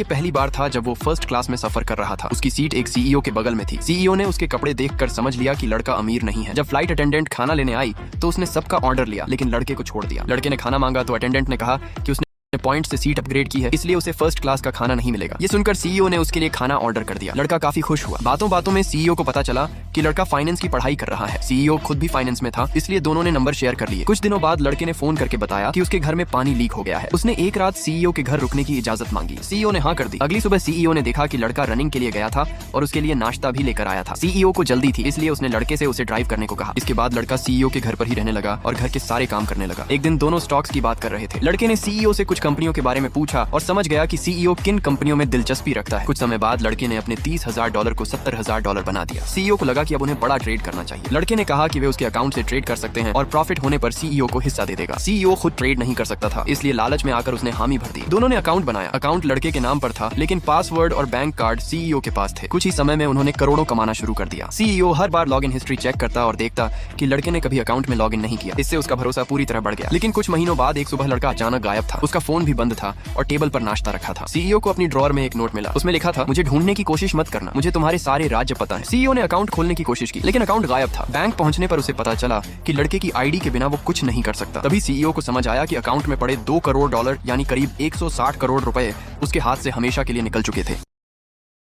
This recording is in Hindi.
लिए पहली बार था जब वो फर्स्ट क्लास में सफर कर रहा था। उसकी सीट एक सीईओ के बगल में थी। सीईओ ने उसके कपड़े देखकर समझ लिया कि लड़का अमीर नहीं है। जब फ्लाइट अटेंडेंट खाना लेने आई तो उसने सबका ऑर्डर लिया लेकिन लड़के को छोड़ दिया। लड़के ने खाना मांगा तो अटेंडेंट ने कहा कि उसने पॉइंट से सीट अपग्रेड की है, इसलिए उसे फर्स्ट क्लास का खाना नहीं मिलेगा। ये सुनकर सीईओ ने उसके लिए खाना ऑर्डर कर दिया। लड़का काफी खुश हुआ। बातों बातों में सीईओ को पता चला कि लड़का फाइनेंस की पढ़ाई कर रहा है। सीईओ खुद भी फाइनेंस में था, इसलिए दोनों ने नंबर शेयर कर लिए। कुछ दिनों बाद लड़के ने फोन करके बताया कि उसके घर में पानी लीक हो गया है। उसने एक रात सीईओ के घर रुकने की इजाजत मांगी। सीईओ ने हाँ कर दी। अगली सुबह सीईओ ने देखा कि लड़का रनिंग के लिए गया था और उसके लिए नाश्ता भी लेकर आया था। सीईओ को जल्दी थी, इसलिए उसने लड़के से उसे ड्राइव करने को कहा। इसके बाद लड़का सीईओ के घर पर ही रहने लगा और घर के सारे काम करने लगा। एक दिन दोनों स्टॉक्स की बात कर रहे थे। लड़के ने सीईओ से कुछ कंपनियों के बारे में पूछा और समझ गया कि सीईओ किन कंपनियों में दिलचस्पी रखता है। कुछ समय बाद लड़के ने अपने $30,000 को $70,000 बना दिया। सीईओ को लगा कि अब उन्हें बड़ा ट्रेड करना चाहिए। लड़के ने कहा कि वे उसके अकाउंट से ट्रेड कर सकते हैं और प्रॉफिट होने पर सीईओ को हिस्सा दे देगा। सीईओ खुद ट्रेड नहीं कर सकता था, इसलिए लालच में आकर उसने हामी भर दी। दोनों ने अकाउंट बनाया। अकाउंट लड़के के नाम पर था लेकिन पासवर्ड और बैंक कार्ड सीईओ के पास थे। कुछ ही समय में उन्होंने करोड़ों कमाना शुरू कर दिया। सीईओ हर बार लॉग इन हिस्ट्री चेक करता और देखता कि लड़के ने कभी अकाउंट में लॉग इन नहीं किया। इससे उसका भरोसा पूरी तरह बढ़ गया। लेकिन कुछ महीनों बाद एक सुबह लड़का अचानक गायब था। उसका फोन भी बंद था और टेबल पर नाश्ता रखा था। सीईओ को अपनी ड्रॉअर में एक नोट मिला। उसमें लिखा था, मुझे ढूंढने की कोशिश मत करना, मुझे तुम्हारे सारे राज्य पता है। सीईओ ने अकाउंट खोलने की कोशिश की लेकिन अकाउंट गायब था। बैंक पहुंचने पर उसे पता चला कि लड़के की आईडी के बिना वो कुछ नहीं कर सकता। तभी सीईओ को समझ आया कि अकाउंट में पड़े $2 करोड़ यानी करीब 160 करोड़ रुपए उसके हाथ से हमेशा के लिए निकल चुके थे।